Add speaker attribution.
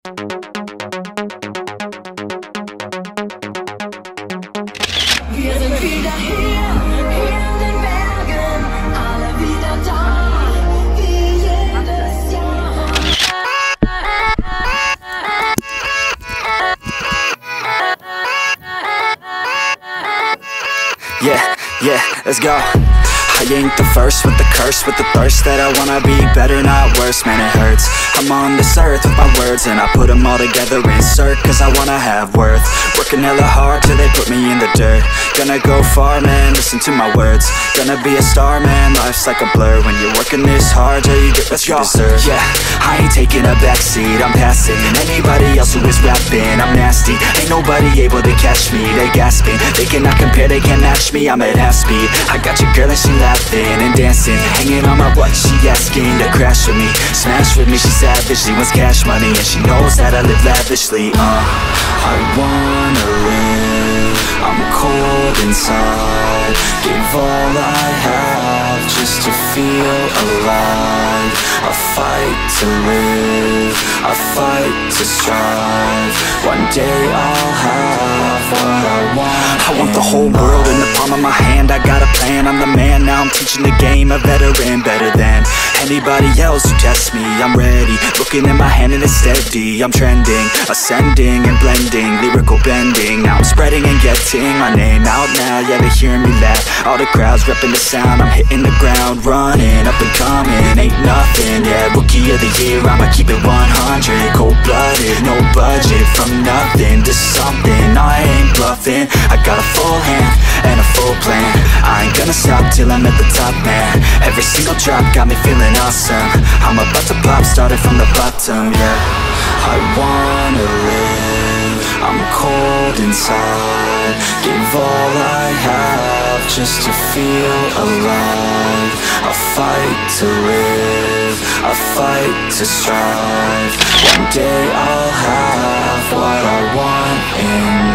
Speaker 1: Wir sind wieder hier in den Bergen, alle wieder da, wie jedes Jahr.
Speaker 2: Yeah, let's go. I ain't the first with the curse, with the thirst that I wanna be better, not worse, man it hurts. I'm on this earth with my words and I put them all together, insert, cause I wanna have worth. Working hella hard till they put me in the dirt. Gonna go far, man, listen to my words. Gonna be a star, man, life's like a blur. When you're working this hard till you get what you deserve. Yeah, I ain't taking a backseat, I'm passing anybody else who is rapping. I'm nasty, ain't nobody able to catch me. They gasping, they cannot compare, they can't match me. I'm at half speed, I got your girl and she laughing and dancing, hanging on my butt, she asking to crash with me, smash with me, she savage, she wants cash money, and she knows that I live lavishly. I wanna live, I'm cold inside, give all I have just to feel alive. I fight to live, I fight to strive, one day I'll have what I want. I want the whole world in the palm of my hand, I got a plan, I'm the man, now I'm teaching the game, a veteran, better than anybody else who tests me. I'm ready, looking at my hand and it's steady. I'm trending, ascending and blending, lyrical bending. Now I'm spreading and getting my name out now. Yeah, they hearing me laugh, all the crowds repping the sound. I'm hitting the ground, running, up and coming, ain't nothing. Yeah, rookie of the year, I'ma keep it 100. Cold-blooded, no budget, from nothing to something. I ain't bluffing, I got a full hand and a full plan. I ain't gonna stop till I'm at the top, man. Every single drop got me feeling awesome. I'm about to pop, started from the bottom, yeah. I wanna live, I'm cold inside, give all I have just to feel alive. I fight to live, I fight to strive, one day I'll have what I want in